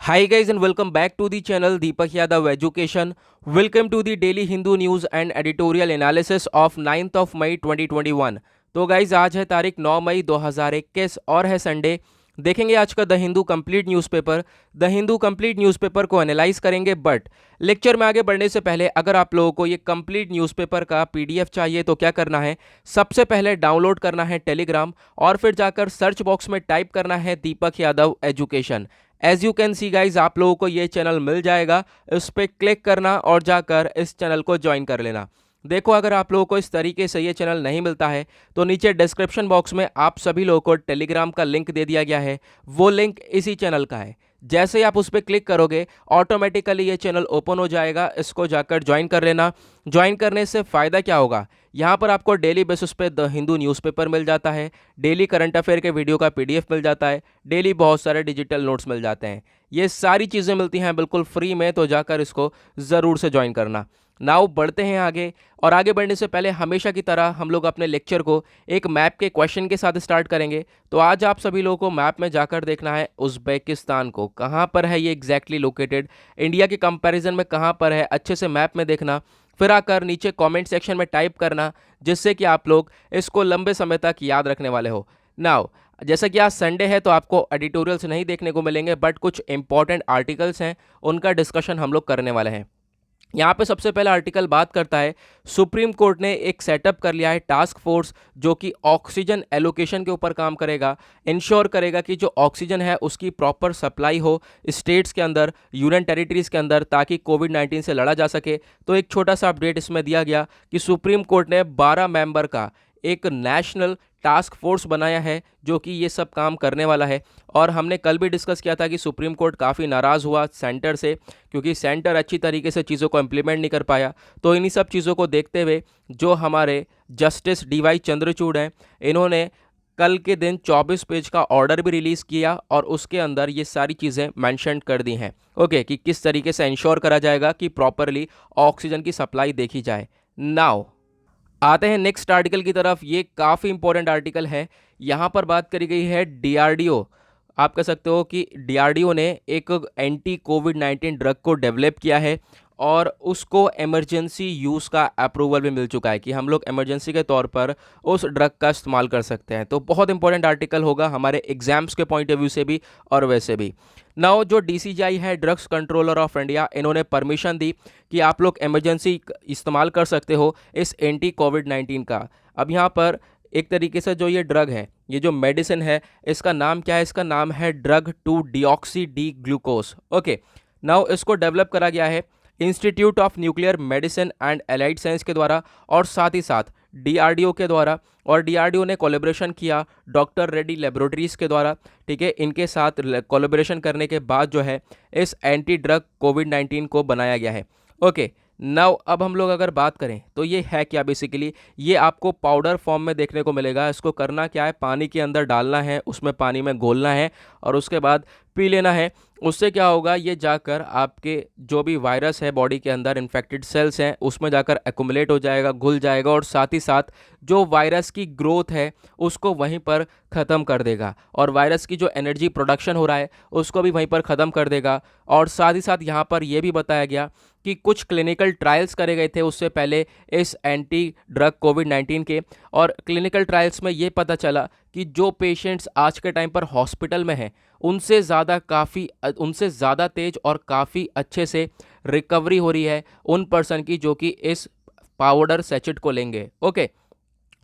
Hi guys and welcome back to the channel Deepak Yadav Education. Welcome to the daily Hindu news and editorial analysis of 9th of May 2021. तो guys आज है तारीख 9 मई 2021 और है Sunday. देखेंगे आज का the Hindu complete newspaper. The Hindu complete newspaper को एनालाइज करेंगे, बट लेक्चर में आगे बढ़ने से पहले अगर आप लोगों को ये कंप्लीट न्यूज़पेपर का पीडीएफ चाहिए तो क्या करना है, सबसे पहले डाउनलोड करना है टेलीग्राम और फिर जाकर सर्च बॉक्स में टाइप करना है Deepak Yadav education. As you can see guys आप लोगों को ये चैनल मिल जाएगा, इस पर क्लिक करना और जाकर इस चैनल को ज्वाइन कर लेना। देखो अगर आप लोगों को इस तरीके से ये चैनल नहीं मिलता है तो नीचे डिस्क्रिप्शन बॉक्स में आप सभी लोगों को टेलीग्राम का लिंक दे दिया गया है, वो लिंक इसी चैनल का है। जैसे ही आप उस पर क्लिक करोगे ऑटोमेटिकली ये चैनल ओपन हो जाएगा, इसको जाकर ज्वाइन कर लेना। ज्वाइन करने से फ़ायदा क्या होगा, यहाँ पर आपको डेली बेसिस पे द हिंदू न्यूज़पेपर मिल जाता है, डेली करंट अफेयर के वीडियो का पीडीएफ मिल जाता है, डेली बहुत सारे डिजिटल नोट्स मिल जाते हैं। ये सारी चीज़ें मिलती हैं बिल्कुल फ्री में, तो जाकर इसको ज़रूर से ज्वाइन करना। नाउ बढ़ते हैं आगे, और आगे बढ़ने से पहले हमेशा की तरह हम लोग अपने लेक्चर को एक मैप के क्वेश्चन के साथ स्टार्ट करेंगे। तो आज आप सभी लोगों को मैप में जाकर देखना है उज़्बेकिस्तान को, कहाँ पर है ये एग्जैक्टली लोकेटेड, इंडिया के कंपैरिजन में कहाँ पर है, अच्छे से मैप में देखना। फिर आकर नीचे कमेंट सेक्शन में टाइप करना, जिससे कि आप लोग इसको लंबे समय तक याद रखने वाले हो। नाउ जैसा कि आज संडे है तो आपको एडिटोरियल्स नहीं देखने को मिलेंगे, बट कुछ इंपॉर्टेंट आर्टिकल्स हैं, उनका डिस्कशन हम लोग करने वाले हैं। यहाँ पे सबसे पहला आर्टिकल बात करता है, सुप्रीम कोर्ट ने एक सेटअप कर लिया है टास्क फोर्स जो कि ऑक्सीजन एलोकेशन के ऊपर काम करेगा, इंश्योर करेगा कि जो ऑक्सीजन है उसकी प्रॉपर सप्लाई हो स्टेट्स के अंदर, यूनियन टेरिटरीज के अंदर, ताकि कोविड-19 से लड़ा जा सके। तो एक छोटा सा अपडेट इसमें दिया गया कि सुप्रीम कोर्ट ने 12 मेंबर का एक नेशनल टास्क फोर्स बनाया है जो कि ये सब काम करने वाला है। और हमने कल भी डिस्कस किया था कि सुप्रीम कोर्ट काफ़ी नाराज़ हुआ सेंटर से, क्योंकि सेंटर अच्छी तरीके से चीज़ों को इम्प्लीमेंट नहीं कर पाया। तो इन्हीं सब चीज़ों को देखते हुए जो हमारे जस्टिस डीवाई चंद्रचूड़ हैं, इन्होंने कल के दिन 24 पेज का ऑर्डर भी रिलीज़ किया और उसके अंदर ये सारी चीज़ें मैंशन कर दी हैं। ओके, कि किस तरीके से इंश्योर करा जाएगा कि प्रॉपरली ऑक्सीजन की सप्लाई देखी जाए। नाउ आते हैं नेक्स्ट आर्टिकल की तरफ। ये काफ़ी इंपॉर्टेंट आर्टिकल है। यहाँ पर बात करी गई है डीआरडीओ, आप कह सकते हो कि डीआरडीओ ने एक एंटी कोविड-19 ड्रग को डेवलप किया है और उसको इमरजेंसी यूज़ का अप्रूवल भी मिल चुका है कि हम लोग इमरजेंसी के तौर पर उस ड्रग का इस्तेमाल कर सकते हैं। तो बहुत इंपॉर्टेंट आर्टिकल होगा हमारे एग्जाम्स के पॉइंट ऑफ व्यू से भी और वैसे भी। नाउ जो डीसीजीआई है, ड्रग्स कंट्रोलर ऑफ इंडिया, इन्होंने परमिशन दी कि आप लोग इमरजेंसी इस्तेमाल कर सकते हो इस एंटी कोविड-19 का। अब यहाँ पर एक तरीके से जो ये ड्रग है, ये जो मेडिसिन है, इसका नाम क्या है, इसका नाम है drug 2 deoxy D glucose. Okay, now इसको डेवलप करा गया है institute of nuclear medicine and allied science के द्वारा और साथ ही साथ डीआरडीओ के द्वारा, और डीआरडीओ ने कोलैबोरेशन किया डॉक्टर रेड्डी लेबोरेटरीज के द्वारा। ठीक है, इनके साथ कोलैबोरेशन करने के बाद जो है इस एंटी ड्रग कोविड-19 को बनाया गया है। ओके, नाउ अब हम लोग अगर बात करें तो ये है क्या, बेसिकली ये आपको पाउडर फॉर्म में देखने को मिलेगा। इसको करना क्या है, पानी के अंदर डालना है, उसमें पानी में घोलना है और उसके बाद पी लेना है। उससे क्या होगा, ये जाकर आपके जो भी वायरस है बॉडी के अंदर, इन्फेक्टेड सेल्स हैं, उसमें जाकर एक्युमुलेट हो जाएगा, घुल जाएगा और साथ ही साथ जो वायरस की ग्रोथ है उसको वहीं पर ख़त्म कर देगा और वायरस की जो एनर्जी प्रोडक्शन हो रहा है उसको भी वहीं पर ख़त्म कर देगा। और साथ ही साथ यहाँ पर यह भी बताया गया कि कुछ क्लिनिकल ट्रायल्स करे गए थे उससे पहले इस एंटी ड्रग कोविड-19 के, और क्लिनिकल ट्रायल्स में ये पता चला कि जो पेशेंट्स आज के टाइम पर हॉस्पिटल में हैं उनसे ज़्यादा तेज और काफ़ी अच्छे से रिकवरी हो रही है उन पर्सन की जो कि इस पाउडर सैचेट को लेंगे। ओके,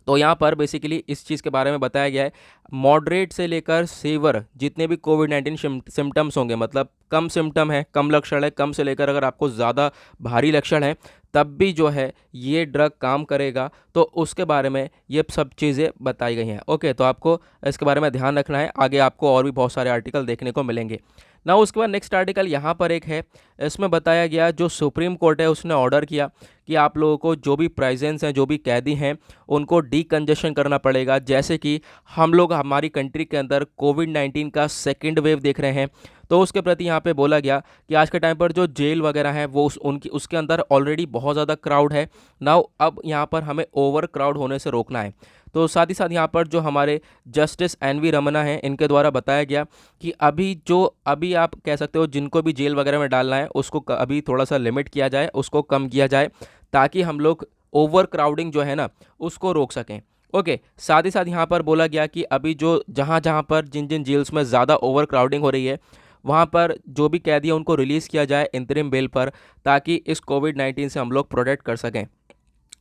तो यहाँ पर बेसिकली इस चीज़ के बारे में बताया गया है, मॉडरेट से लेकर सीवर जितने भी कोविड-19 सिम्टम्स होंगे, मतलब कम सिम्टम है, कम लक्षण है, कम से लेकर अगर आपको ज़्यादा भारी लक्षण है तब भी जो है ये ड्रग काम करेगा। तो उसके बारे में ये सब चीज़ें बताई गई हैं। ओके, तो आपको इसके बारे में ध्यान रखना है, आगे आपको और भी बहुत सारे आर्टिकल देखने को मिलेंगे ना। उसके बाद नेक्स्ट आर्टिकल यहाँ पर एक है, इसमें बताया गया जो सुप्रीम कोर्ट है उसने ऑर्डर किया कि आप लोगों को जो भी प्रेजेंट्स हैं, जो भी कैदी हैं, उनको डीकंजेशन करना पड़ेगा। जैसे कि हम लोग हमारी कंट्री के अंदर कोविड-19 का सेकेंड वेव देख रहे हैं, तो उसके प्रति यहाँ पे बोला गया कि आज के टाइम पर जो जेल वगैरह है वो उसके अंदर ऑलरेडी बहुत ज़्यादा क्राउड है। नाउ अब यहाँ पर हमें ओवर क्राउड होने से रोकना है। तो साथ ही साथ यहाँ पर जो हमारे जस्टिस एन.वी. रमन्ना हैं, इनके द्वारा बताया गया कि अभी आप कह सकते हो जिनको भी जेल वगैरह में डालना है उसको अभी थोड़ा सा लिमिट किया जाए, उसको कम किया जाए, ताकि हम लोग ओवर क्राउडिंग जो है ना उसको रोक सकें। ओके, साथ ही साथ यहाँ पर बोला गया कि अभी जो जहाँ जहाँ पर जिन जिन जेल्स में ज़्यादा ओवर क्राउडिंग हो रही है, वहाँ पर जो भी कैदी है उनको रिलीज़ किया जाए इंतरिम बेल पर, ताकि इस कोविड-19 से हम लोग प्रोटेक्ट कर सकें।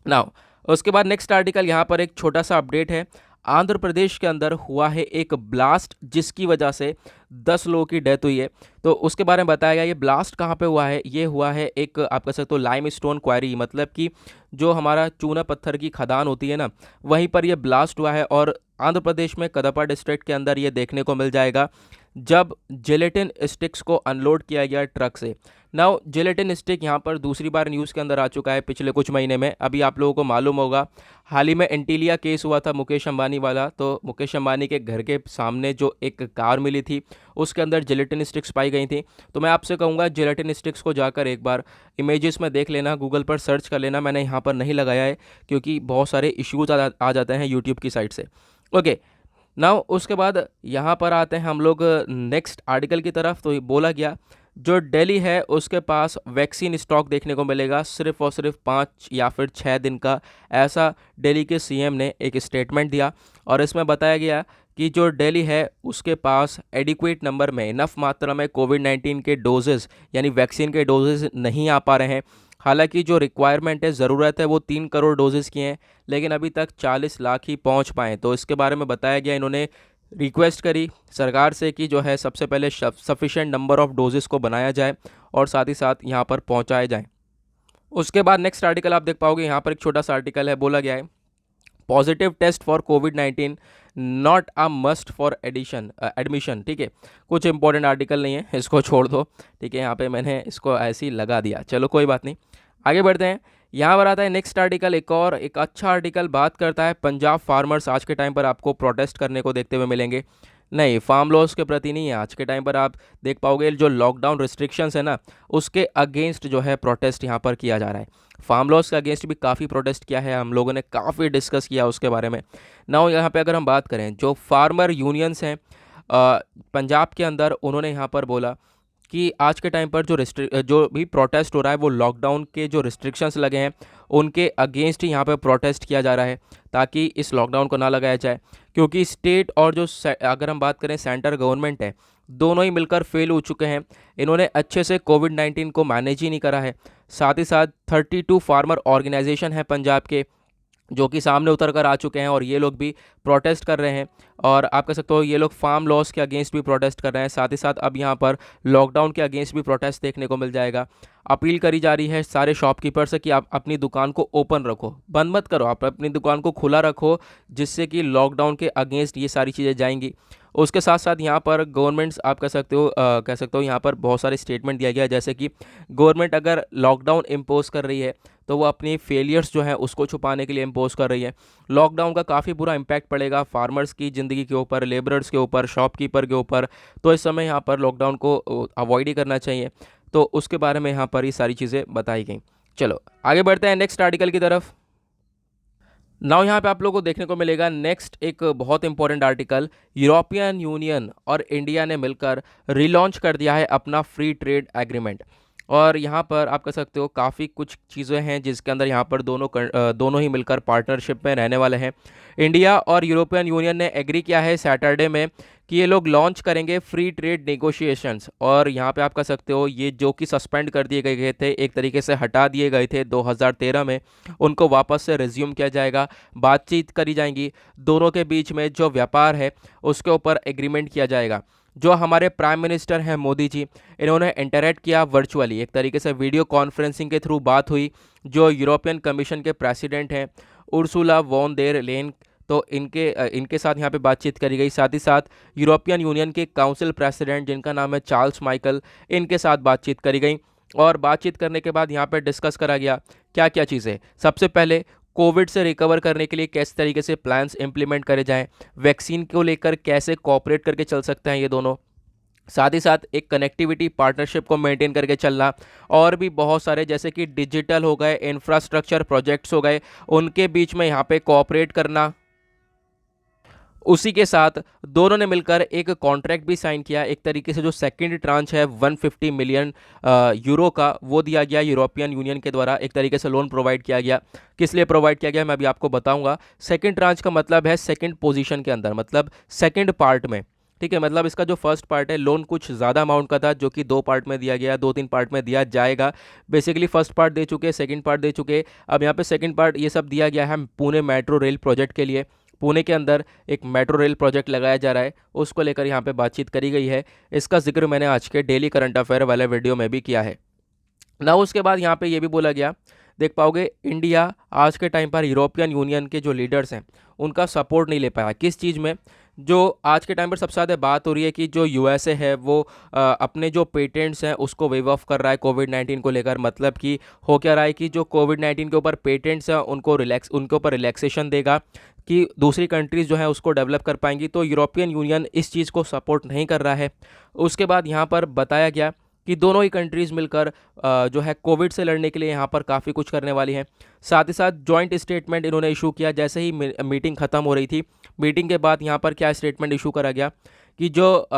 नाउ उसके बाद नेक्स्ट आर्टिकल, यहाँ पर एक छोटा सा अपडेट है। आंध्र प्रदेश के अंदर हुआ है एक ब्लास्ट, जिसकी वजह से 10 लोगों की डेथ हुई है। तो उसके बारे में बताया गया। ये ब्लास्ट कहाँ पे हुआ है? ये हुआ है एक, आप कह सकते हो, लाइम स्टोन क्वारी, मतलब कि जो हमारा चूना पत्थर की खदान होती है ना, वहीं पर यह ब्लास्ट हुआ है। और आंध्र प्रदेश में कदपा डिस्ट्रिक्ट के अंदर ये देखने को मिल जाएगा, जब जिलेटिन स्टिक्स को अनलोड किया गया ट्रक से। नाउ जिलेटिन स्टिक यहाँ पर दूसरी बार न्यूज़ के अंदर आ चुका है पिछले कुछ महीने में। अभी आप लोगों को मालूम होगा, हाल ही में एंटीलिया केस हुआ था मुकेश अंबानी वाला। तो मुकेश अंबानी के घर के सामने जो एक कार मिली थी, उसके अंदर जिलेटिन स्टिक्स पाई गई थी। तो मैं आपसे कहूँगा जिलेटिन स्टिक्स को जाकर एक बार इमेजेस में देख लेना, गूगल पर सर्च कर लेना। मैंने यहाँ पर नहीं लगाया है क्योंकि बहुत सारे इश्यूज आ जाते हैं यूट्यूब की साइड से। ओके, नाउ उसके बाद यहाँ पर आते हैं हम लोग नेक्स्ट आर्टिकल की तरफ। तो ये बोला गया, जो दिल्ली है उसके पास वैक्सीन स्टॉक देखने को मिलेगा सिर्फ और सिर्फ 5 या फिर 6 दिन का। ऐसा दिल्ली के सीएम ने एक स्टेटमेंट दिया, और इसमें बताया गया कि जो दिल्ली है उसके पास एडिक्वेट नंबर में, इनफ मात्रा में कोविड-19 के डोजेज़ यानी वैक्सीन के डोजेज़ नहीं आ पा रहे हैं। हालांकि जो रिक्वायरमेंट है, ज़रूरत है, वो 3 करोड़ डोजेज़ की हैं, लेकिन अभी तक 40 लाख ही पहुंच पाए। तो इसके बारे में बताया गया, इन्होंने रिक्वेस्ट करी सरकार से कि जो है सबसे पहले सफिशेंट नंबर ऑफ़ डोजेज़ को बनाया जाए और साथ ही साथ यहाँ पर पहुँचाए जाएँ। उसके बाद नेक्स्ट आर्टिकल आप देख पाओगे, यहाँ पर एक छोटा सा आर्टिकल है। बोला गया है, पॉजिटिव टेस्ट फॉर कोविड-19 not a must for admission. ठीक है, कुछ इंपॉर्टेंट आर्टिकल नहीं है, इसको छोड़ दो। ठीक है, यहाँ पे मैंने इसको ऐसे ही लगा दिया, चलो कोई बात नहीं, आगे बढ़ते हैं। यहाँ पर आता है नेक्स्ट आर्टिकल, एक अच्छा आर्टिकल बात करता है पंजाब फार्मर्स आज के टाइम पर आपको प्रोटेस्ट करने को देखते हुए मिलेंगे। नहीं, फार्म लॉस के प्रति नहीं है। आज के टाइम पर आप देख पाओगे जो लॉकडाउन रिस्ट्रिक्शंस है ना, उसके अगेंस्ट जो है प्रोटेस्ट यहाँ पर किया जा रहा है। फार्म लॉस के अगेंस्ट भी काफ़ी प्रोटेस्ट किया है, हम लोगों ने काफ़ी डिस्कस किया उसके बारे में। नाउ यहाँ पे अगर हम बात करें, जो फार्मर यूनियंस हैं पंजाब के अंदर, उन्होंने यहाँ पर बोला कि आज के टाइम पर जो भी प्रोटेस्ट हो रहा है, वो लॉकडाउन के जो रिस्ट्रिक्शंस लगे हैं उनके अगेंस्ट ही यहाँ पर प्रोटेस्ट किया जा रहा है, ताकि इस लॉकडाउन को ना लगाया जाए। क्योंकि स्टेट और जो अगर हम बात करें सेंट्रल गवर्नमेंट है, दोनों ही मिलकर फेल हो चुके हैं। इन्होंने अच्छे से कोविड-19 को मैनेज ही नहीं करा है। साथ ही साथ 32 फार्मर ऑर्गेनाइजेशन है पंजाब के, जो कि सामने उतर कर आ चुके हैं, और ये लोग भी प्रोटेस्ट कर रहे हैं। और आप कह सकते हो ये लोग फार्म लॉस के अगेंस्ट भी प्रोटेस्ट कर रहे हैं। साथ ही साथ अब यहाँ पर लॉकडाउन के अगेंस्ट भी प्रोटेस्ट देखने को मिल जाएगा। अपील करी जा रही है सारे शॉपकीपर से कि आप अपनी दुकान को ओपन रखो, बंद मत करो, आप अपनी दुकान को खुला रखो, जिससे कि लॉकडाउन के अगेंस्ट ये सारी चीज़ें जाएंगी। उसके साथ साथ यहाँ पर गवर्नमेंट्स, आप कह सकते हो यहाँ पर बहुत सारे स्टेटमेंट दिया गया है, जैसे कि गवर्नमेंट अगर लॉकडाउन इम्पोज कर रही है तो वो अपनी फेलियर्स जो हैं उसको छुपाने के लिए इम्पोज कर रही है। लॉकडाउन का काफ़ी बुरा इम्पैक्ट पड़ेगा फार्मर्स की ज़िंदगी के ऊपर, लेबरर्स के ऊपर, शॉपकीपर के ऊपर। तो इस समय यहाँ पर लॉकडाउन को अवॉइड ही करना चाहिए। तो उसके बारे में यहाँ पर ये सारी चीज़ें बताई गई। चलो आगे बढ़ते हैं नेक्स्ट आर्टिकल की तरफ। नाउ यहाँ पे आप लोगों को देखने को मिलेगा नेक्स्ट एक बहुत इंपॉर्टेंट आर्टिकल। यूरोपियन यूनियन और इंडिया ने मिलकर रिलॉन्च कर दिया है अपना फ्री ट्रेड एग्रीमेंट। और यहाँ पर आप कह सकते हो काफ़ी कुछ चीज़ें हैं जिसके अंदर यहाँ पर दोनों ही मिलकर पार्टनरशिप में रहने वाले हैं। इंडिया और यूरोपियन यूनियन ने एग्री किया है सैटरडे में कि ये लोग लॉन्च करेंगे फ्री ट्रेड नेगोशिएशंस। और यहाँ पे आप कह सकते हो ये जो कि सस्पेंड कर दिए गए थे, एक तरीके से हटा दिए गए थे 2013 में, उनको वापस से रिज्यूम किया जाएगा। बातचीत करी जाएंगी, दोनों के बीच में जो व्यापार है उसके ऊपर एग्रीमेंट किया जाएगा। जो हमारे प्राइम मिनिस्टर हैं मोदी जी, इन्होंने इंटरेक्ट किया वर्चुअली, एक तरीके से वीडियो कॉन्फ्रेंसिंग के थ्रू बात हुई जो यूरोपियन कमीशन के प्रेसिडेंट हैं उर्सुला वॉन देर लेन, तो इनके साथ यहाँ पे बातचीत करी गई। साथ ही साथ यूरोपियन यूनियन के काउंसिल प्रेसिडेंट जिनका नाम है चार्ल्स माइकल, इनके साथ बातचीत करी गई। और बातचीत करने के बाद यहाँ पे डिस्कस करा गया क्या क्या चीज़ें। सबसे पहले कोविड से रिकवर करने के लिए किस तरीके से प्लान्स इंप्लीमेंट करे जाएं, वैक्सीन को लेकर कैसे कोऑपरेट करके चल सकते हैं ये दोनों, साथ ही साथ एक कनेक्टिविटी पार्टनरशिप को मेंटेन करके चलना, और भी बहुत सारे जैसे कि डिजिटल हो गए, इंफ्रास्ट्रक्चर प्रोजेक्ट्स हो गए, उनके बीच में यहाँ पे कोऑपरेट करना। उसी के साथ दोनों ने मिलकर एक कॉन्ट्रैक्ट भी साइन किया। एक तरीके से जो सेकंड ट्रांच है 150 मिलियन यूरो का, वो दिया गया यूरोपियन यूनियन के द्वारा। एक तरीके से लोन प्रोवाइड किया गया। किस लिए प्रोवाइड किया गया मैं अभी आपको बताऊंगा। सेकंड ट्रांच का मतलब है सेकंड पोजीशन के अंदर, मतलब सेकंड पार्ट में, ठीक है। मतलब इसका जो फर्स्ट पार्ट है लोन कुछ ज़्यादा अमाउंट का था, जो कि 2 पार्ट में दिया गया, 2-3 पार्ट में दिया जाएगा। बेसिकली फर्स्ट पार्ट दे चुके, सेकंड पार्ट दे चुके, अब यहाँ पे सेकंड पार्ट ये सब दिया गया है पुणे मेट्रो रेल प्रोजेक्ट के लिए। पुणे के अंदर एक मेट्रो रेल प्रोजेक्ट लगाया जा रहा है, उसको लेकर यहाँ पे बातचीत करी गई है। इसका जिक्र मैंने आज के डेली करंट अफेयर वाले वीडियो में भी किया है ना। उसके बाद यहाँ पे ये भी बोला गया, देख पाओगे, इंडिया आज के टाइम पर यूरोपियन यूनियन के जो लीडर्स हैं उनका सपोर्ट नहीं ले पाया। किस चीज़ में? जो आज के टाइम पर सबसे ज़्यादा बात हो रही है कि जो यूएसए है वो अपने जो पेटेंट्स हैं उसको वेव ऑफ कर रहा है कोविड-19 को लेकर। मतलब कि हो क्या रहा है कि जो कोविड-19 के ऊपर पेटेंट्स हैं उनके ऊपर रिलैक्सेशन देगा कि दूसरी कंट्रीज़ जो है उसको डेवलप कर पाएंगी। तो यूरोपियन यूनियन इस चीज़ को सपोर्ट नहीं कर रहा है। उसके बाद यहाँ पर बताया गया कि दोनों ही कंट्रीज़ मिलकर जो है कोविड से लड़ने के लिए यहाँ पर काफ़ी कुछ करने वाली हैं। साथ ही साथ जॉइंट स्टेटमेंट इन्होंने इशू किया जैसे ही मीटिंग ख़त्म हो रही थी। मीटिंग के बाद यहाँ पर क्या स्टेटमेंट इशू करा गया कि जो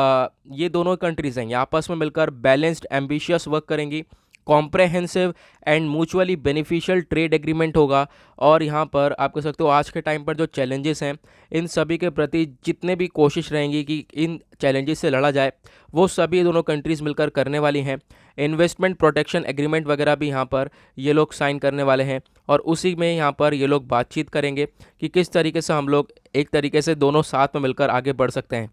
ये दोनों कंट्रीज़ हैं ये आपस में मिलकर बैलेंस्ड एम्बिशियस वर्क करेंगी, comprehensive and mutually beneficial trade agreement होगा। और यहाँ पर आप कह सकते हो आज के टाइम पर जो चैलेंजेस हैं इन सभी के प्रति जितने भी कोशिश रहेंगी कि इन चैलेंजेस से लड़ा जाए, वो सभी दोनों कंट्रीज़ मिलकर करने वाली हैं। इन्वेस्टमेंट प्रोटेक्शन एग्रीमेंट वगैरह भी यहाँ पर ये लोग साइन करने वाले हैं और उसी में यहाँ पर ये लोग बातचीत करेंगे कि किस तरीके से हम लोग एक तरीके से दोनों साथ में मिलकर आगे बढ़ सकते हैं।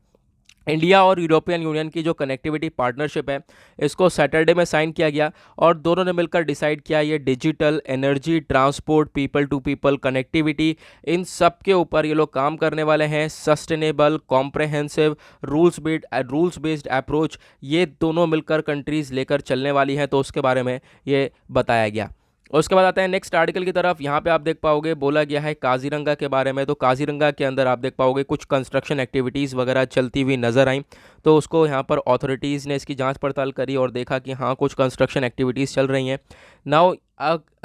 इंडिया और यूरोपियन यूनियन की जो कनेक्टिविटी पार्टनरशिप है इसको सैटरडे में साइन किया गया और दोनों ने मिलकर डिसाइड किया ये digital, energy, transport, people to people connectivity, इन सब के ऊपर ये लोग काम करने वाले हैं। Sustainable, comprehensive, rules based approach ये दोनों मिलकर कंट्रीज़ लेकर चलने वाली हैं, तो उसके बारे में ये बताया गया। उसके बाद आते हैं नेक्स्ट आर्टिकल की तरफ। यहाँ पे आप देख पाओगे बोला गया है काजीरंगा के बारे में। तो काजीरंगा के अंदर आप देख पाओगे कुछ कंस्ट्रक्शन एक्टिविटीज़ वगैरह चलती हुई नज़र आई। तो उसको यहाँ पर अथॉरिटीज़ ने इसकी जांच पड़ताल करी और देखा कि हाँ कुछ कंस्ट्रक्शन एक्टिविटीज़ चल रही हैं। नाउ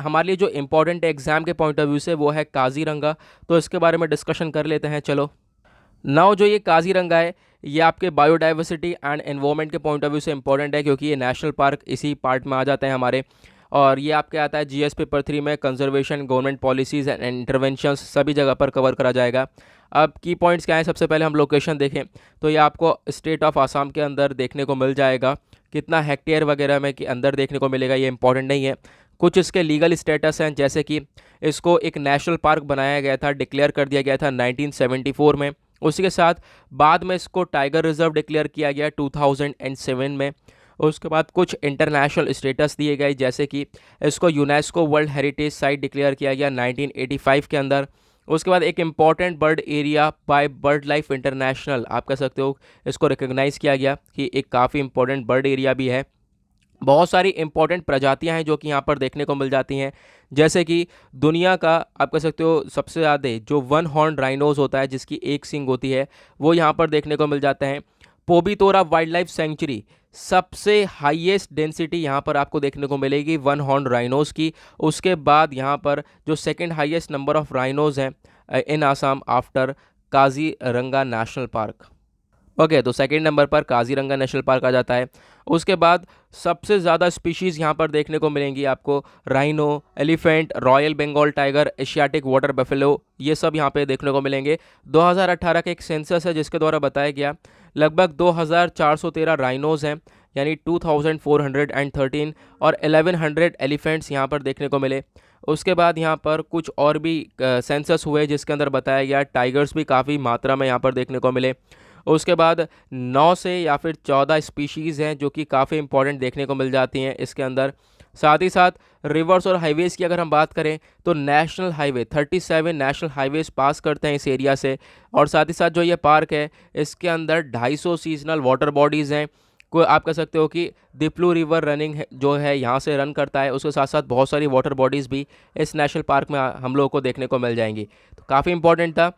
हमारे लिए जो इंपॉर्टेंट एग्जाम के पॉइंट ऑफ व्यू से वो है काजीरंगा, तो इसके बारे में डिस्कशन कर लेते हैं। चलो, नाउ जो ये काजीरंगा है ये आपके बायोडाइवर्सिटी एंड एनवायरनमेंट के पॉइंट ऑफ व्यू से इंपॉर्टेंट है क्योंकि ये नेशनल पार्क इसी पार्ट में आ जाते हैं हमारे। और ये आपके आता है जीएस पेपर 3 में, conservation, government policies and interventions सभी जगह पर कवर करा जाएगा। अब की पॉइंट्स क्या हैं? सबसे पहले हम लोकेशन देखें तो ये आपको स्टेट ऑफ आसाम के अंदर देखने को मिल जाएगा। कितना हेक्टेयर वगैरह में के अंदर देखने को मिलेगा ये इंपॉर्टेंट नहीं है। कुछ इसके लीगल स्टेटस हैं जैसे कि इसको एक नेशनल पार्क बनाया गया था, डिक्लेयर कर दिया गया था 1974 में। उसी के साथ बाद में इसको टाइगर रिजर्व डिक्लेयर किया गया 2007 में। उसके बाद कुछ इंटरनेशनल स्टेटस दिए गए जैसे कि इसको UNESCO world heritage site declare किया गया 1985 के अंदर। उसके बाद एक important bird area bye bird life international, आप कह सकते हो, इसको रिकग्नाइज़ किया गया कि एक काफ़ी इंपॉर्टेंट बर्ड एरिया भी है। बहुत सारी इंपॉर्टेंट प्रजातियां हैं जो कि यहाँ पर देखने को मिल जाती हैं, जैसे कि दुनिया का आप कह सकते हो सबसे ज़्यादा जो वन हॉर्न राइनोज होता है जिसकी एक सींग होती है वो यहाँ पर देखने को मिल जाते हैं। पोबीतोरा वाइल्ड लाइफ सेंचुरी, सबसे हाईएस्ट डेंसिटी यहाँ पर आपको देखने को मिलेगी वन हॉर्न राइनोज की। उसके बाद यहाँ पर जो second highest number of rhinos हैं in Assam after Kaziranga national park. Okay, तो सेकंड नंबर पर काजीरंगा नेशनल पार्क आ जाता है। उसके बाद सबसे ज़्यादा स्पीशीज़ यहाँ पर देखने को मिलेंगी आपको rhino, elephant, royal Bengal tiger, Asiatic water buffalo, ये सब यहाँ पे देखने को मिलेंगे। 2018 का एक सेंसस है जिसके द्वारा बताया गया लगभग 2413 राइनोज़ हैं, यानी 2413, और 1100 एलिफेंट्स यहाँ पर देखने को मिले। उसके बाद यहाँ पर कुछ और भी सेंसस हुए जिसके अंदर बताया गया टाइगर्स भी काफ़ी मात्रा में यहाँ पर देखने को मिले। उसके बाद 9 से या फिर 14 स्पीशीज़ हैं जो कि काफ़ी इंपॉर्टेंट देखने को मिल जाती हैं इसके अंदर। साथ ही साथ रिवर्स और हाईवेज़ की अगर हम बात करें तो नेशनल हाईवे 37 नेशनल हाईवेज़ पास करते हैं इस एरिया से। और साथ ही साथ जो ये पार्क है इसके अंदर 250 सीजनल वाटर बॉडीज़ हैं। कोई आप कह सकते हो कि दिप्लू रिवर रनिंग जो है यहाँ से रन करता है। उसके साथ साथ बहुत सारी वाटर बॉडीज़ भी इस नेशनल पार्क में हम लोगों को देखने को मिल जाएंगी, तो काफ़ी इंपॉर्टेंट था।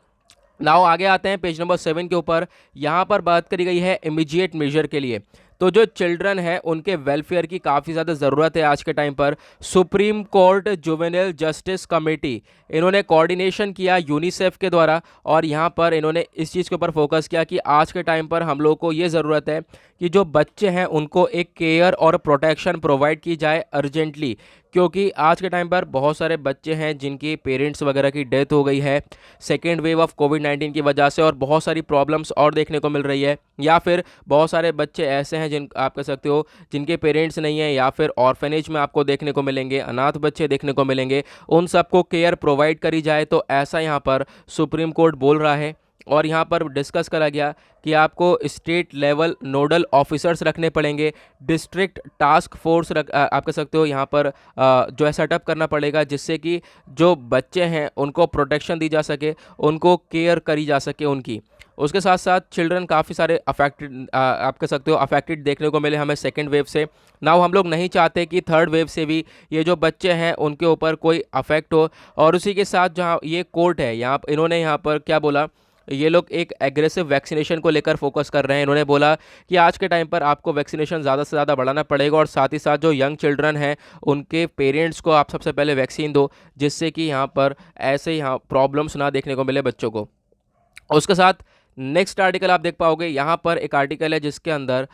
नाउ आगे आते हैं पेज नंबर 7 के ऊपर। यहाँ पर बात करी गई है इमीडिएट मेजर के लिए। तो जो चिल्ड्रन है उनके वेलफेयर की काफ़ी ज़्यादा ज़रूरत है आज के टाइम पर। Supreme court juvenile justice committee, इन्होंने कोऑर्डिनेशन किया यूनिसेफ के द्वारा, और यहाँ पर इन्होंने इस चीज़ के ऊपर फोकस किया कि आज के टाइम पर हम लोग को ये ज़रूरत है कि जो बच्चे हैं उनको एक केयर और प्रोटेक्शन प्रोवाइड की जाए अर्जेंटली, क्योंकि आज के टाइम पर बहुत सारे बच्चे हैं जिनकी पेरेंट्स वगैरह की डेथ हो गई है सेकेंड वेव ऑफ कोविड-19 की वजह से, और बहुत सारी प्रॉब्लम्स और देखने को मिल रही है। या फिर बहुत सारे बच्चे ऐसे हैं जिन आप कह सकते हो जिनके पेरेंट्स नहीं हैं, या फिर ऑर्फेनेज में आपको देखने को मिलेंगे, अनाथ बच्चे देखने को मिलेंगे, उन सबको केयर प्रोवाइड करी जाए। तो ऐसा यहाँ पर सुप्रीम कोर्ट बोल रहा है, और यहाँ पर डिस्कस करा गया कि आपको स्टेट लेवल नोडल ऑफिसर्स रखने पड़ेंगे, डिस्ट्रिक्ट टास्क फोर्स आप कह सकते हो यहाँ पर जो है सेटअप करना पड़ेगा, जिससे कि जो बच्चे हैं उनको प्रोटेक्शन दी जा सके, उनको केयर करी जा सके उनकी। उसके साथ साथ चिल्ड्रन काफ़ी सारे अफेक्टेड आप कह सकते हो अफेक्टेड देखने को मिले हमें सेकेंड वेव से। नाउ हम लोग नहीं चाहते कि थर्ड वेव से भी ये जो बच्चे हैं उनके ऊपर कोई अफेक्ट हो। और उसी के साथ जहाँ ये कोर्ट है, यहाँ इन्होंने यहाँ पर क्या बोला, ये लोग एक एग्रेसिव वैक्सीनेशन को लेकर फोकस कर रहे हैं। इन्होंने बोला कि आज के टाइम पर आपको वैक्सीनेशन ज़्यादा से ज़्यादा बढ़ाना पड़ेगा, और साथ ही साथ जो यंग चिल्ड्रन हैं उनके पेरेंट्स को आप सबसे पहले वैक्सीन दो, जिससे कि यहाँ पर ऐसे यहाँ प्रॉब्लम्स ना देखने को मिले बच्चों को। उसके साथ नेक्स्ट आर्टिकल आप देख पाओगे, यहाँ पर एक आर्टिकल है जिसके अंदर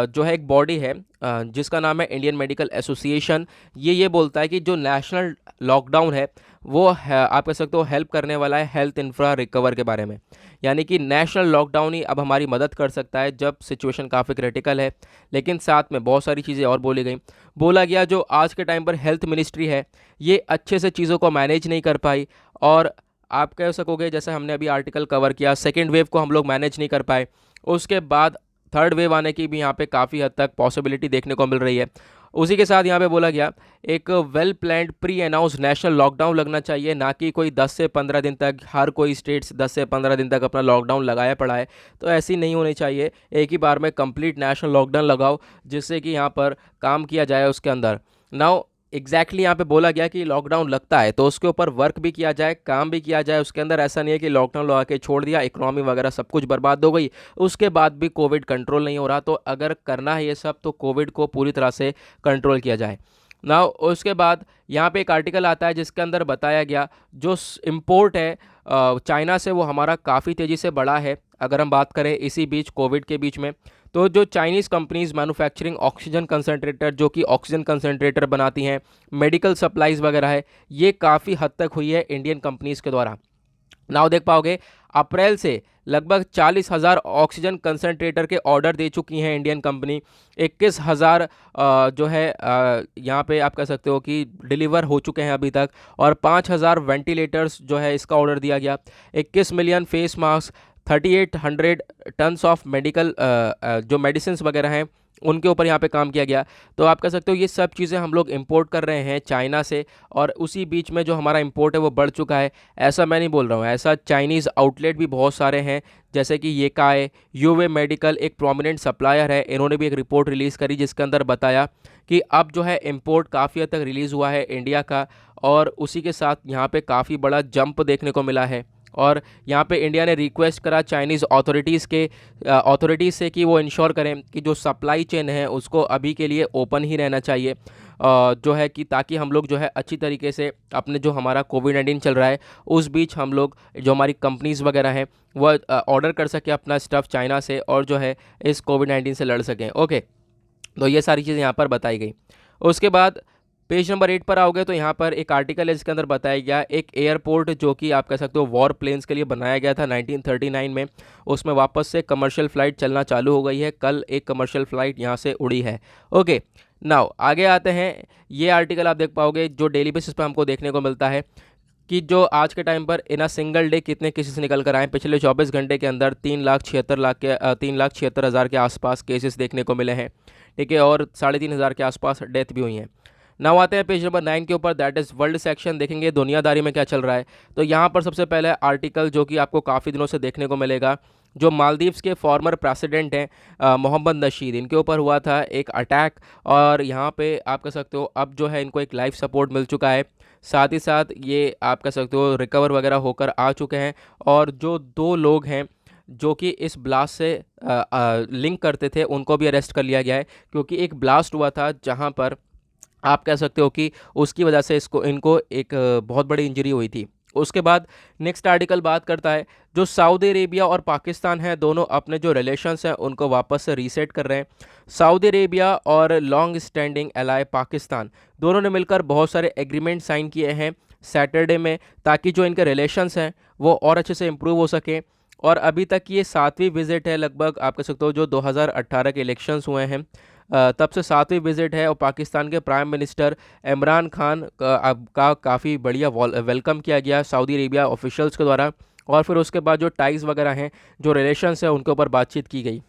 जो है एक बॉडी है जिसका नाम है इंडियन मेडिकल एसोसिएशन। ये बोलता है कि जो नेशनल लॉकडाउन है वो आप कह सकते हो हेल्प करने वाला है हेल्थ इंफ्रा रिकवर के बारे में। यानी कि नेशनल लॉकडाउन ही अब हमारी मदद कर सकता है जब सिचुएशन काफ़ी क्रिटिकल है। लेकिन साथ में बहुत सारी चीज़ें और बोली गई। बोला गया जो आज के टाइम पर हेल्थ मिनिस्ट्री है ये अच्छे से चीज़ों को मैनेज नहीं कर पाई, और आप कह सकोगे जैसे हमने अभी आर्टिकल कवर किया सेकेंड वेव को हम लोग मैनेज नहीं कर पाए, उसके बाद थर्ड वेव आने की भी यहाँ पे काफ़ी हद तक पॉसिबिलिटी देखने को मिल रही है। उसी के साथ यहाँ पे बोला गया एक well planned pre announce national lockdown लगना चाहिए, ना कि कोई 10 से 15 दिन तक हर कोई स्टेट्स 10 से 15 दिन तक अपना लॉकडाउन लगाया पड़ा है। तो ऐसी नहीं होनी चाहिए, एक ही बार में कंप्लीट नेशनल लॉकडाउन लगाओ जिससे कि यहाँ पर काम किया जाए उसके अंदर। नाउ एग्जैक्टली यहाँ पे बोला गया कि लॉकडाउन लगता है तो उसके ऊपर वर्क भी किया जाए, काम भी किया जाए उसके अंदर। ऐसा नहीं है कि लॉकडाउन लगा के छोड़ दिया, इकोनॉमी वगैरह सब कुछ बर्बाद हो गई, उसके बाद भी कोविड कंट्रोल नहीं हो रहा। तो अगर करना है ये सब तो कोविड को पूरी तरह से कंट्रोल किया जाए। ना उसके बाद यहाँ पे एक आर्टिकल आता है जिसके अंदर बताया गया जो इम्पोर्ट है चाइना से वो हमारा काफ़ी तेज़ी से बढ़ा है। अगर हम बात करें इसी बीच कोविड के बीच में, तो जो Chinese companies manufacturing oxygen concentrator जो कि ऑक्सीजन कंसनट्रेटर बनाती हैं, मेडिकल सप्लाइज़ वगैरह है, ये काफ़ी हद तक हुई है इंडियन कंपनीज़ के द्वारा। नाउ देख पाओगे अप्रैल से लगभग 40,000 ऑक्सीजन कंसनट्रेटर के ऑर्डर दे चुकी हैं इंडियन कंपनी। 21,000 जो है यहाँ पे आप कह सकते हो कि डिलीवर हो चुके हैं अभी तक, और 5,000 वेंटिलेटर्स जो है इसका ऑर्डर दिया गया। 21 million face mask, 3,800 tons of medical जो मेडिसिन वगैरह हैं उनके ऊपर यहाँ पे काम किया गया। तो आप कह सकते हो ये सब चीज़ें हम लोग इंपोर्ट कर रहे हैं चाइना से, और उसी बीच में जो हमारा इंपोर्ट है वो बढ़ चुका है। ऐसा मैं नहीं बोल रहा हूँ, ऐसा चाइनीज़ आउटलेट भी बहुत सारे हैं, जैसे कि येकाए, यूवे मेडिकल एक प्रोमिनेंट सप्लायर है, इन्होंने भी एक रिपोर्ट रिलीज़ करी जिसके अंदर बताया कि अब जो है इंपोर्ट काफ़ी हद तक रिलीज़ हुआ है इंडिया का, और उसी के साथ यहाँ पे काफ़ी बड़ा जंप देखने को मिला है। और यहाँ पे इंडिया ने रिक्वेस्ट करा चाइनीज़ अथॉरिटीज़ से कि वो इंश्योर करें कि जो सप्लाई चेन है उसको अभी के लिए ओपन ही रहना चाहिए, जो है कि ताकि हम लोग जो है अच्छी तरीके से अपने जो हमारा कोविड-19 चल रहा है उस बीच हम लोग जो हमारी कंपनीज़ वगैरह हैं वो ऑर्डर कर सकें अपना स्टफ़ चाइना से, और जो है इस कोविड-19 से लड़ सकें। ओके, तो ये सारी चीज़ें यहाँ पर बताई गई। उसके बाद पेज नंबर 8 पर आओगे तो यहाँ पर एक आर्टिकल है जिसके अंदर बताया गया एक एयरपोर्ट जो कि आप कह सकते हो वॉर प्लेन्स के लिए बनाया गया था 1939 में, उसमें वापस से कमर्शियल फ़्लाइट चलना चालू हो गई है। कल एक कमर्शियल फ़्लाइट यहाँ से उड़ी है। ओके, नाउ आगे आते हैं। ये आर्टिकल आप देख पाओगे जो डेली बेसिस पर हमको देखने को मिलता है कि जो आज के टाइम पर इन अ सिंगल डे कितने केसेस निकल कर आए। पिछले 24 घंटे के अंदर 3,76,000 के आसपास केसेस देखने को मिले हैं, ठीक है, और 3,500 के आसपास डेथ भी हुई हैं। नाउ आते हैं पेज नंबर 9 के ऊपर, दैट इज़ वर्ल्ड सेक्शन। देखेंगे दुनियादारी में क्या चल रहा है। तो यहाँ पर सबसे पहले आर्टिकल जो कि आपको काफ़ी दिनों से देखने को मिलेगा, जो मालदीव्स के फॉर्मर प्रेसिडेंट हैं मोहम्मद नशीद, इनके ऊपर हुआ था एक अटैक, और यहाँ पे आप कह सकते हो अब जो है इनको एक लाइफ सपोर्ट मिल चुका है। साथ ही साथ ये आप कह सकते हो रिकवर वगैरह होकर आ चुके हैं। और जो 2 लोग हैं जो कि इस ब्लास्ट से लिंक करते थे उनको भी अरेस्ट कर लिया गया है, क्योंकि एक ब्लास्ट हुआ था जहां पर आप कह सकते हो कि उसकी वजह से इसको इनको एक बहुत बड़ी इंजरी हुई थी। उसके बाद नेक्स्ट आर्टिकल बात करता है जो सऊदी अरेबिया और पाकिस्तान है, दोनों अपने जो रिलेशंस हैं उनको वापस से रीसेट कर रहे हैं। सऊदी अरेबिया और लॉन्ग स्टैंडिंग एलाय पाकिस्तान दोनों ने मिलकर बहुत सारे एग्रीमेंट साइन किए हैं सैटरडे में, ताकि जो इनके रिलेशंस हैं वो और अच्छे से इम्प्रूव हो सके। और अभी तक ये 7वीं विजिट है लगभग, आप कह सकते हो जो 2018 के इलेक्शंस हुए हैं तब से 7वीं विजिट है। और पाकिस्तान के प्राइम मिनिस्टर इमरान खान का काफ़ी बढ़िया वेलकम किया गया सऊदी अरेबिया ऑफिशियल्स के द्वारा। और फिर उसके बाद जो टाइज़ वगैरह हैं, जो रिलेशंस हैं, उनके ऊपर बातचीत की गई।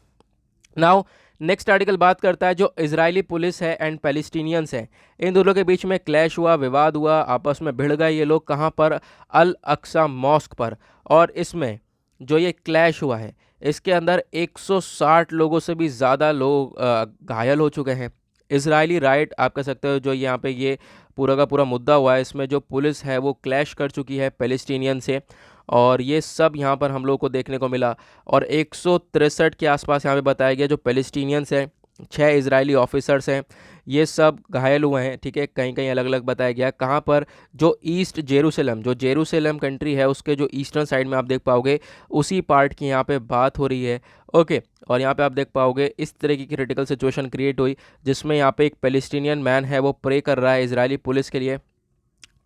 नाउ नेक्स्ट आर्टिकल बात करता है जो इजरायली पुलिस है एंड पैलेस्टीनियंस हैं, इन दोनों के बीच में क्लैश हुआ, विवाद हुआ, आपस में भिड़ गए ये लोग। कहाँ पर? अल अक्सा मॉस्क पर। और इसमें जो ये क्लैश हुआ है इसके अंदर 160 लोगों से भी ज़्यादा लोग घायल हो चुके हैं। इजरायली राइट आप कह सकते हो जो यहाँ पे ये पूरा का पूरा मुद्दा हुआ है, इसमें जो पुलिस है वो क्लैश कर चुकी है पैलेस्टीनियन से, और ये सब यहाँ पर हम लोग को देखने को मिला। और 163 के आसपास यहाँ पे बताया गया जो पैलेस्टीनियंस हैं, 6 इजरायली ऑफिसर्स हैं, ये सब घायल हुए हैं। ठीक है, कहीं कहीं अलग अलग बताया गया। कहाँ पर? जो ईस्ट जेरूसलम, जो जेरूसलम कंट्री है उसके जो ईस्टर्न साइड में आप देख पाओगे उसी पार्ट की यहाँ पे बात हो रही है। ओके, और यहाँ पे आप देख पाओगे इस तरह की क्रिटिकल सिचुएशन क्रिएट हुई जिसमें यहाँ पे एक पैलेस्टीनियन मैन है वो प्रे कर रहा है इजरायली पुलिस के लिए।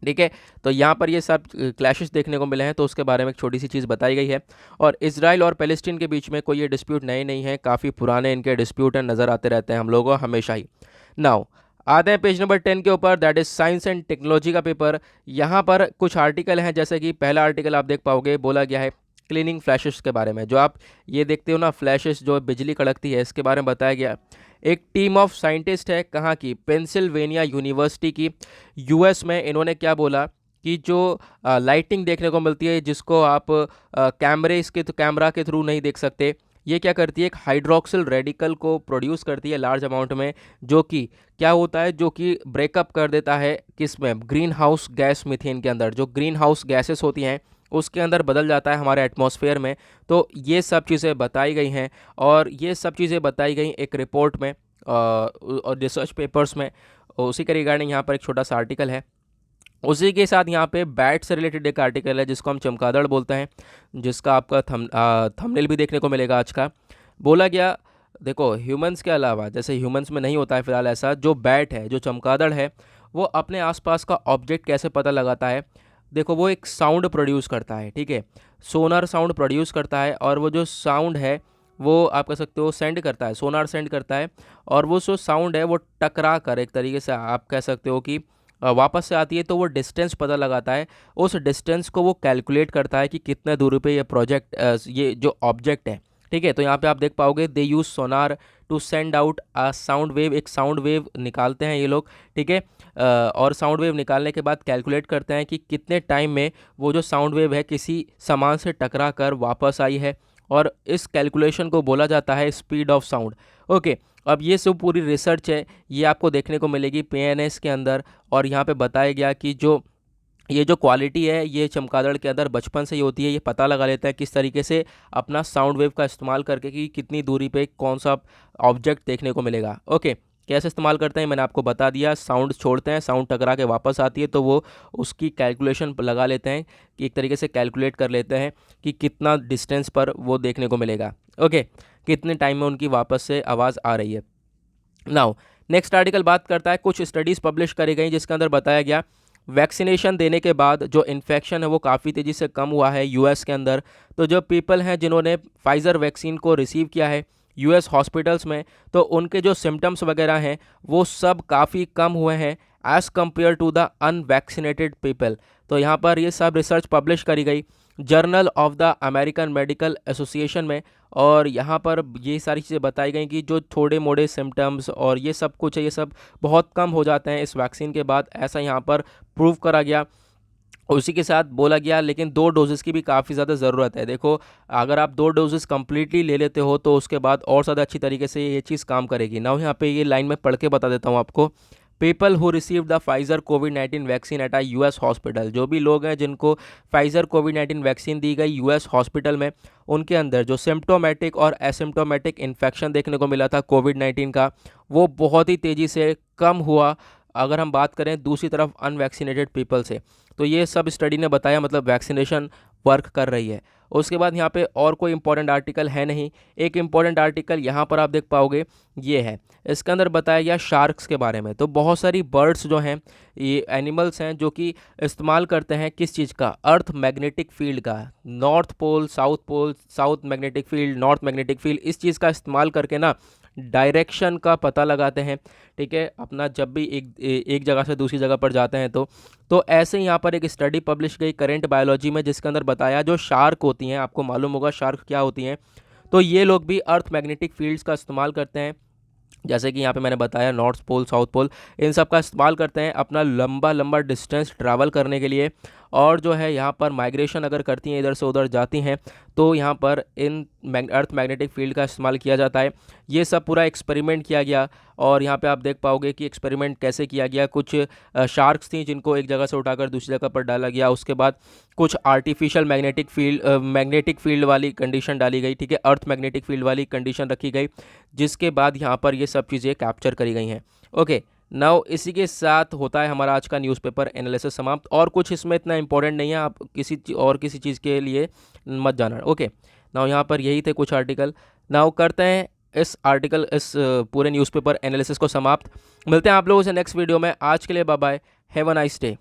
ठीक है, तो यहाँ पर ये सब क्लैशेस देखने को मिले हैं, तो उसके बारे में एक छोटी सी चीज़ बताई गई है। और इजराइल और पैलेस्टीन के बीच में कोई ये डिस्प्यूट नए नहीं है, काफ़ी पुराने इनके डिस्प्यूट नज़र आते रहते हैं हम लोगों को हमेशा ही। नाउ आते हैं पेज नंबर 10 के ऊपर, that is science and technology का पेपर। यहाँ पर कुछ आर्टिकल हैं, जैसे कि पहला आर्टिकल आप देख पाओगे, बोला गया है क्लीनिंग फ्लैशेस के बारे में। जो आप ये देखते हो ना फ्लैशेस, जो बिजली कड़कती है, इसके बारे में बताया गया। एक टीम ऑफ साइंटिस्ट है, कहाँ की? पेंसिल्वेनिया यूनिवर्सिटी की, यूएस में। इन्होंने क्या बोला कि जो लाइटिंग देखने को मिलती है जिसको आप कैमरा के थ्रू नहीं देख सकते, ये क्या करती है? एक हाइड्रोक्सिल रेडिकल को प्रोड्यूस करती है लार्ज अमाउंट में, जो कि क्या होता है, जो कि ब्रेकअप कर देता है किस में? ग्रीन हाउस गैस मीथेन के अंदर। जो ग्रीन हाउस गैसेस होती हैं उसके अंदर बदल जाता है हमारे एटमॉस्फेयर में। तो ये सब चीज़ें बताई गई हैं, और ये सब चीज़ें बताई गई एक रिपोर्ट में और रिसर्च पेपर्स में। उसी के रिगार्डिंग यहाँ पर एक छोटा सा आर्टिकल है। उसी के साथ यहाँ पे बैट से रिलेटेड एक आर्टिकल है जिसको हम चमगादड़ बोलते हैं, जिसका आपका थंबनेल भी देखने को मिलेगा आज का। बोला गया, देखो ह्यूमंस के अलावा, जैसे ह्यूमंस में नहीं होता है फिलहाल ऐसा, जो बैट है, जो चमगादड़ है, वो अपने आसपास का ऑब्जेक्ट कैसे पता लगाता है? देखो, वो एक साउंड प्रोड्यूस करता है। ठीक है, सोनार साउंड प्रोड्यूस करता है, और वो जो साउंड है वो आप कह सकते हो सेंड करता है, सोनार सेंड करता है। और वो जो साउंड है वो टकरा कर, एक तरीके से आप कह सकते हो कि वापस से आती है, तो वो डिस्टेंस पता लगाता है। उस डिस्टेंस को वो कैलकुलेट करता है कि कितने दूरी पे ये ये जो ऑब्जेक्ट है। ठीक है, तो यहाँ पे आप देख पाओगे they use sonar to send out a sound wave, एक साउंड वेव निकालते हैं ये लोग। ठीक है, और साउंड वेव निकालने के बाद कैलकुलेट करते हैं कि कितने टाइम में वो जो साउंड वेव है किसी सामान से टकरा कर वापस आई है, और इस कैलकुलेशन को बोला जाता है स्पीड ऑफ साउंड। ओके, अब ये सब पूरी रिसर्च है, ये आपको देखने को मिलेगी पीएनएस के अंदर। और यहाँ पे बताया गया कि ये जो क्वालिटी है ये चमगादड़ के अंदर बचपन से ही होती है। ये पता लगा लेता है किस तरीके से अपना साउंड वेव का इस्तेमाल करके कि कितनी दूरी पे कौन सा ऑब्जेक्ट देखने को मिलेगा। ओके, कैसे इस्तेमाल करते हैं मैंने आपको बता दिया। साउंड छोड़ते हैं, साउंड टकरा के वापस आती है, तो वो उसकी कैलकुलेशन लगा लेते हैं कि एक तरीके से कैलकुलेट कर लेते हैं कि कितना डिस्टेंस पर वो देखने को मिलेगा। ओके, कितने टाइम में उनकी वापस से आवाज़ आ रही है। नाउ नेक्स्ट आर्टिकल बात करता है, कुछ स्टडीज़ पब्लिश करी गई जिसके अंदर बताया गया वैक्सीनेशन देने के बाद जो इन्फेक्शन है वो काफ़ी तेज़ी से कम हुआ है यूएस के अंदर। तो जो पीपल हैं जिन्होंने फाइज़र वैक्सीन को रिसीव किया है यूएस हॉस्पिटल्स में, तो उनके जो सिम्टम्स वगैरह हैं वो सब काफ़ी कम हुए हैं as compare to the unvaccinated people. तो यहाँ पर ये सब रिसर्च पब्लिश करी गई journal of the American Medical Association में। और यहाँ पर ये सारी चीज़ें बताई गई कि जो थोड़े मोड़े सिम्टम्स और ये सब कुछ है, ये सब बहुत कम हो जाते हैं इस वैक्सीन के बाद, ऐसा यहाँ पर प्रूव करा गया। उसी के साथ बोला गया लेकिन 2 डोजेस की भी काफ़ी ज़्यादा ज़रूरत है। देखो, अगर आप 2 डोजेस कंप्लीटली ले लेते हो तो उसके बाद और ज़्यादा अच्छी तरीके से ये चीज़ काम करेगी ना। यहाँ पे ये लाइन में पढ़ के बता देता हूँ आपको। People who receive the Pfizer covid vaccine at a US hospital, जो भी लोग हैं जिनको फाइजर कोविड-19 वैक्सीन दी गई यूएस हॉस्पिटल में, उनके अंदर जो सिम्प्टोमेटिक और एसिम्प्टोमेटिक इन्फेक्शन देखने को मिला था कोविड-19 का, वो बहुत ही तेज़ी से कम हुआ अगर हम बात करें दूसरी तरफ अनवैक्सीनेटेड पीपल से। तो ये सब स्टडी ने बताया, मतलब वैक्सीनेशन वर्क कर रही है। उसके बाद यहाँ पे और कोई इंपॉर्टेंट आर्टिकल है नहीं। एक इंपॉर्टेंट आर्टिकल यहाँ पर आप देख पाओगे, ये है, इसके अंदर बताया गया शार्क्स के बारे में। तो बहुत सारी बर्ड्स जो हैं, ये एनिमल्स हैं जो कि इस्तेमाल करते हैं किस चीज़ का, अर्थ मैग्नेटिक फील्ड का, north pole, south magnetic field, north magnetic field, इस चीज़ का इस्तेमाल करके ना डायरेक्शन का पता लगाते हैं। ठीक है, अपना जब भी एक जगह से दूसरी जगह पर जाते हैं तो ऐसे यहाँ पर एक स्टडी पब्लिश गई करेंट बायोलॉजी में, जिसके अंदर बताया जो शार्क होती हैं, आपको मालूम होगा शार्क क्या होती हैं, तो ये लोग भी अर्थ मैग्नेटिक फील्ड्स का इस्तेमाल करते हैं। जैसे कि यहाँ पे मैंने बताया नॉर्थ पोल, साउथ पोल, इन सब का इस्तेमाल करते हैं अपना लंबा लंबा डिस्टेंस ट्रैवल करने के लिए। और जो है यहाँ पर माइग्रेशन अगर करती हैं, इधर से उधर जाती हैं, तो यहाँ पर इन अर्थ मैग्नेटिक फील्ड का इस्तेमाल किया जाता है। ये सब पूरा एक्सपेरिमेंट किया गया और यहाँ पे आप देख पाओगे कि एक्सपेरिमेंट कैसे किया गया। कुछ शार्क्स थी जिनको एक जगह से उठाकर दूसरी जगह पर डाला गया। उसके बाद कुछ आर्टिफिशियल मैग्नेटिक फील्ड वाली कंडीशन डाली गई, ठीक है, अर्थ मैग्नेटिक फील्ड वाली कंडीशन रखी गई, जिसके बाद यहाँ पर ये सब चीज़ें कैप्चर करी गई हैं। ओके, नाउ इसी के साथ होता है हमारा आज का न्यूज़पेपर एनालिसिस समाप्त। और कुछ इसमें इतना इंपॉर्टेंट नहीं है, आप किसी चीज़ के लिए मत जाना। ओके, नाउ यहाँ पर यही थे कुछ आर्टिकल। नाउ करते हैं इस पूरे न्यूज़पेपर एनालिसिस को समाप्त। मिलते हैं आप लोगों से नेक्स्ट वीडियो में। आज के लिए bye bye, have a nice day.